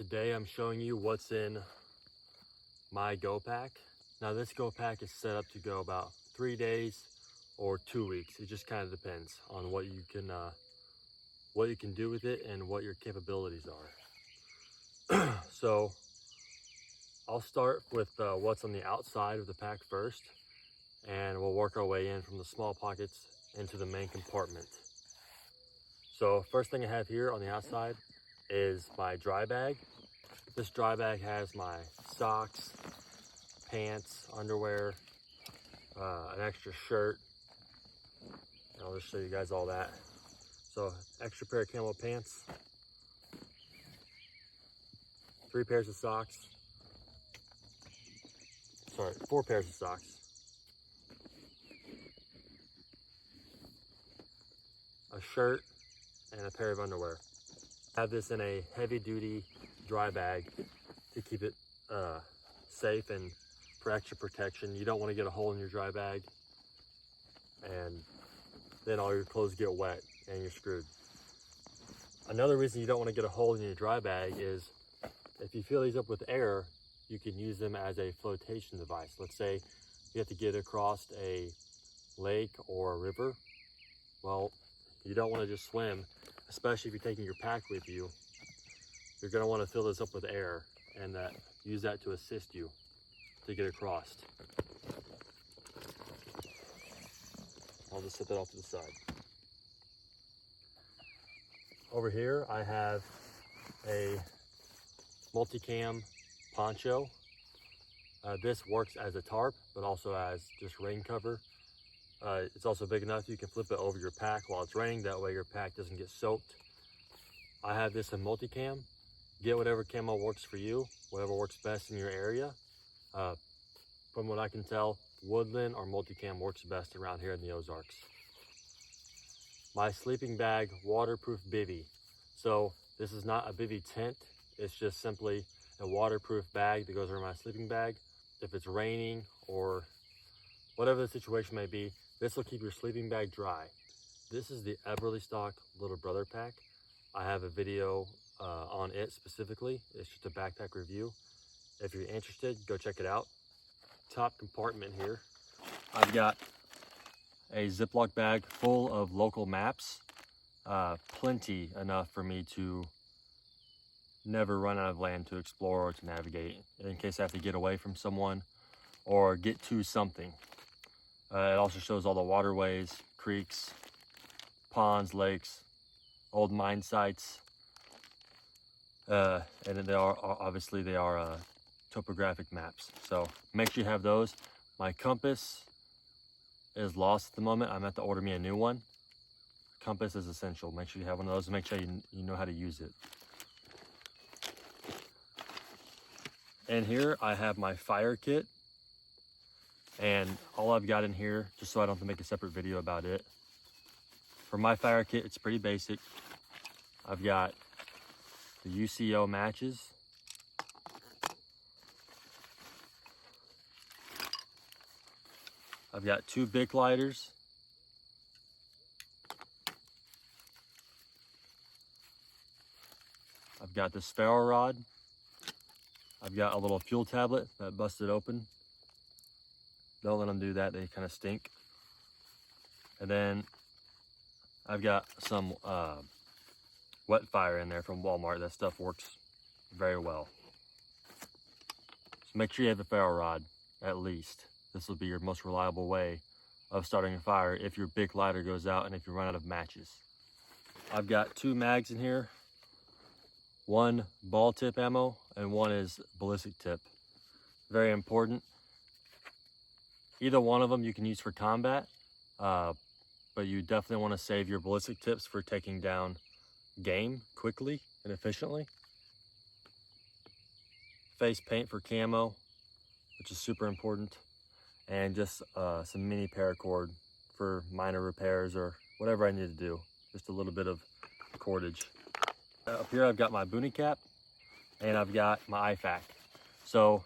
Today I'm showing you what's in my Go Pack. Now this Go Pack is set up to go about 3 days or 2 weeks. It just kind of depends on what you can do with it and what your capabilities are. So I'll start with what's on the outside of the pack first, and we'll work our way in from the small pockets into the main compartment. So first thing I have here on the outside is my dry bag. This dry bag has my socks, pants, underwear, an extra shirt. And I'll just show you guys all that. So extra pair of camo pants, 4 pairs of socks, a shirt, and a pair of underwear. I have this in a heavy duty dry bag to keep it safe and for extra protection. You don't want to get a hole in your dry bag and then all your clothes get wet and you're screwed. Another reason you don't want to get a hole in your dry bag is if you fill these up with air, you can use them as a flotation device. Let's say you have to get across a lake or a river. Well, you don't want to just swim, especially if you're taking your pack with you. You're going to want to fill this up with air and use that to assist you to get across. I'll just set that off to the side. Over here I have a multicam poncho. This works as a tarp, but also as just rain cover. It's also big enough you can flip it over your pack while it's raining. That way your pack doesn't get soaked. I have this in multicam. Get whatever camo works for you, whatever works best in your area. From what I can tell, woodland or multicam works best around here in the Ozarks. My sleeping bag, waterproof bivy. So this is not a bivy tent. It's just simply a waterproof bag that goes around my sleeping bag. If it's raining or whatever the situation may be, this will keep your sleeping bag dry. This is the Everlystock Little Brother pack. I have a video on it specifically. It's just a backpack review. If you're interested, go check it out. Top compartment here, I've got a Ziploc bag full of local maps. Plenty enough for me to never run out of land to explore or to navigate in case I have to get away from someone or get to something. It also shows all the waterways, creeks, ponds, lakes, old mine sites, and they are obviously topographic maps. So make sure you have those. My compass is lost at the moment. I'm going to have to order me a new one. Compass is essential. Make sure you have one of those and make sure you know how to use it. And here I have my fire kit. And all I've got in here, just so I don't have to make a separate video about it. For my fire kit, it's pretty basic. I've got the UCO matches. I've got 2 Bic lighters. I've got this ferro rod. I've got a little fuel tablet that busted open. Don't let them do that, they kind of stink. And then I've got some wet fire in there from Walmart. That stuff works very well. So make sure you have a ferro rod, at least. This will be your most reliable way of starting a fire if your Bic lighter goes out and if you run out of matches. I've got 2 mags in here. 1 ball tip ammo and 1 is ballistic tip. Very important. Either one of them you can use for combat, but you definitely want to save your ballistic tips for taking down game quickly and efficiently. Face paint for camo, which is super important. And just some mini paracord for minor repairs or whatever I need to do. Just a little bit of cordage. Up here I've got my boonie cap and I've got my IFAK. So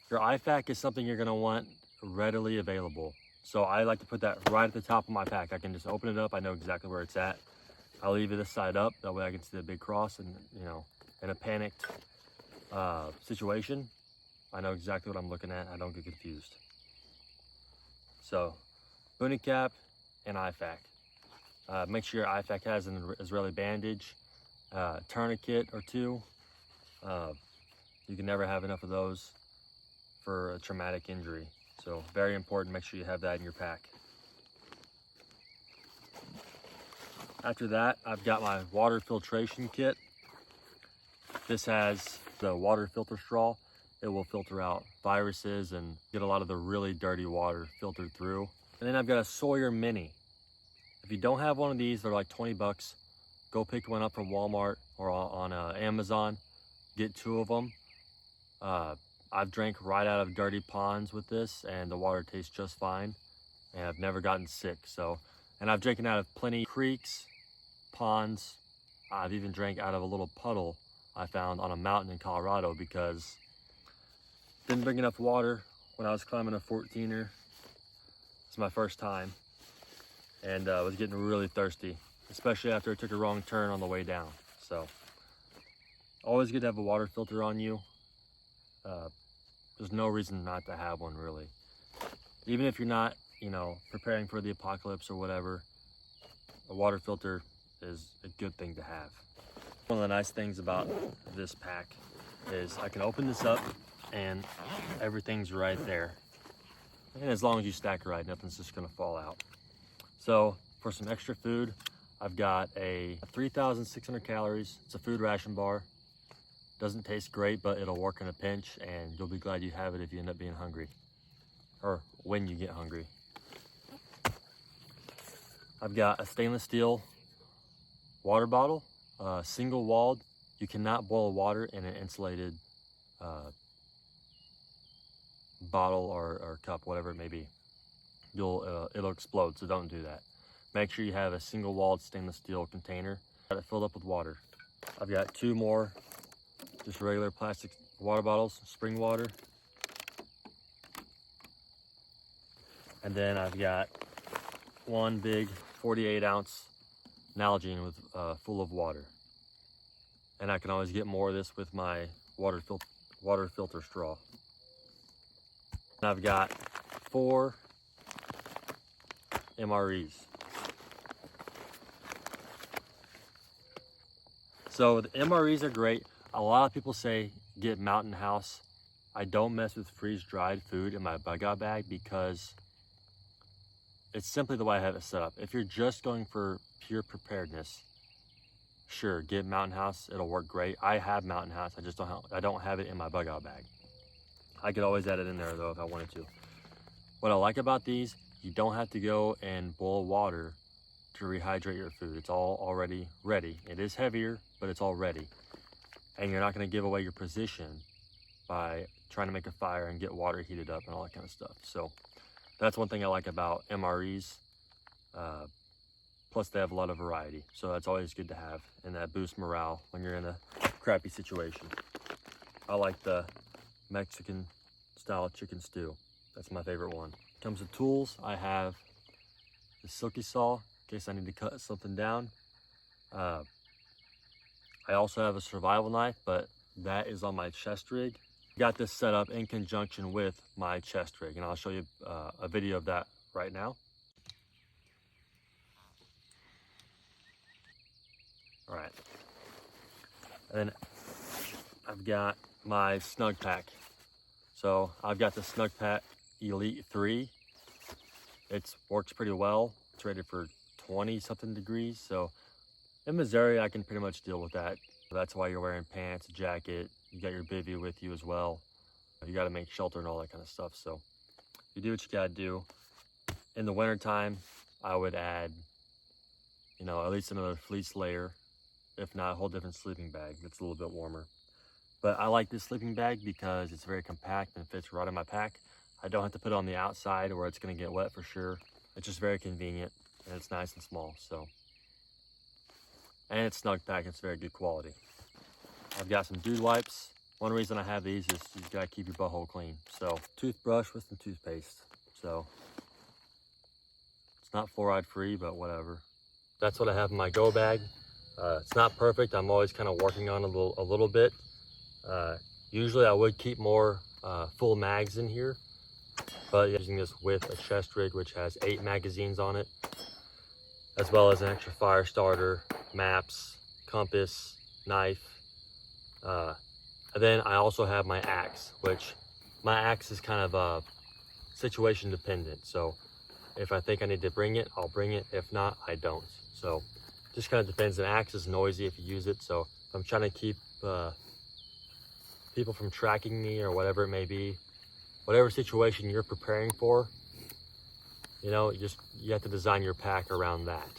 your IFAK is something you're going to want readily available. So I like to put that right at the top of my pack. I can just open it up. I know exactly where it's at. I'll leave it this side up. That way I can see the big cross and, you know, in a panicked situation, I know exactly what I'm looking at. I don't get confused. So, boonie cap and IFAK. Make sure your IFAK has an Israeli bandage, tourniquet or two. You can never have enough of those for a traumatic injury. So very important, make sure you have that in your pack. After that, I've got my water filtration kit. This has the water filter straw. It will filter out viruses and get a lot of the really dirty water filtered through. And then I've got a Sawyer Mini. If you don't have one of these, they're like 20 bucks. Go pick one up from Walmart or on Amazon. Get 2 of them. I've drank right out of dirty ponds with this, and the water tastes just fine. And I've never gotten sick. And I've drinking out of plenty creeks, ponds. I've even drank out of a little puddle I found on a mountain in Colorado because didn't bring enough water when I was climbing a 14er. It's my first time, and I was getting really thirsty, especially after I took a wrong turn on the way down. So always good to have a water filter on you. There's no reason not to have one, really. Even if you're not, preparing for the apocalypse or whatever, a water filter is a good thing to have. One of the nice things about this pack is I can open this up and everything's right there. And as long as you stack it right, nothing's just gonna fall out. So for some extra food, I've got a 3,600 calories. It's a food ration bar. Doesn't taste great, but it'll work in a pinch, and you'll be glad you have it if you end up being hungry, or when you get hungry. I've got a stainless steel water bottle, single walled. You cannot boil water in an insulated bottle or cup, whatever it may be. It'll explode, so don't do that. Make sure you have a single walled stainless steel container. Got it filled up with water. I've got 2 more just regular plastic water bottles, spring water. And then I've got 1 big 48-ounce Nalgene with full of water. And I can always get more of this with my water filter straw. And I've got 4 MREs. So the MREs are great. A lot of people say get Mountain House. I don't mess with freeze-dried food in my bug out bag because it's simply the way I have it set up. If you're just going for pure preparedness, sure, get Mountain House. It'll work great. I have Mountain House. I don't have it in my bug out bag. I could always add it in there though if I wanted to. What I like about these, you don't have to go and boil water to rehydrate your food. It's all already ready. It is heavier, but it's all ready. And you're not going to give away your position by trying to make a fire and get water heated up and all that kind of stuff. So that's one thing I like about MREs. Plus they have a lot of variety. So that's always good to have, and that boosts morale when you're in a crappy situation. I like the Mexican style chicken stew. That's my favorite one. Comes with tools. I have the silky saw in case I need to cut something down. I also have a survival knife, but that is on my chest rig. Got this set up in conjunction with my chest rig, and I'll show you a video of that right now. All right. And then I've got my Snug Pack. So I've got the Snug Pack Elite 3. It works pretty well. It's rated for 20 something degrees. So in Missouri, I can pretty much deal with that. That's why you're wearing pants, a jacket. You got your bivvy with you as well. You got to make shelter and all that kind of stuff. So you do what you got to do. In the wintertime, I would add, at least another fleece layer. If not, a whole different sleeping bag that's a little bit warmer. But I like this sleeping bag because it's very compact and fits right in my pack. I don't have to put it on the outside where it's going to get wet for sure. It's just very convenient, and it's nice and small. And it's Snug Pack. It's very good quality. I've got some dude wipes. One reason I have these is you gotta keep your butthole clean. So toothbrush with some toothpaste. So it's not fluoride free, but whatever. That's what I have in my go bag. It's not perfect. I'm always kind of working on a little bit. Usually I would keep more full mags in here, but using this with a chest rig, which has 8 magazines on it, as well as an extra fire starter, maps, compass, knife. And then I also have my axe, which my axe is kind of situation dependent. So if I think I need to bring it, I'll bring it. If not, I don't. So just kind of depends. An axe is noisy if you use it. So if I'm trying to keep people from tracking me or whatever it may be, whatever situation you're preparing for, you know, you have to design your pack around that.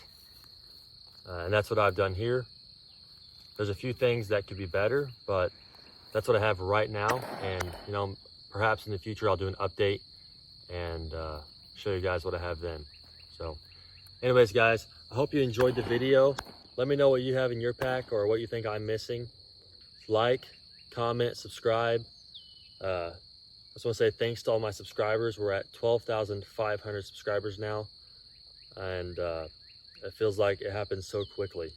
And that's what I've done here. There's a few things that could be better, but that's what I have right now. And, you know, perhaps in the future I'll do an update and show you guys what I have then. So anyways, guys, I hope you enjoyed the video. Let me know what you have in your pack or what you think I'm missing. Like, comment, subscribe. I just want to say thanks to all my subscribers. We're at 12,500 subscribers now, and it feels like it happened so quickly.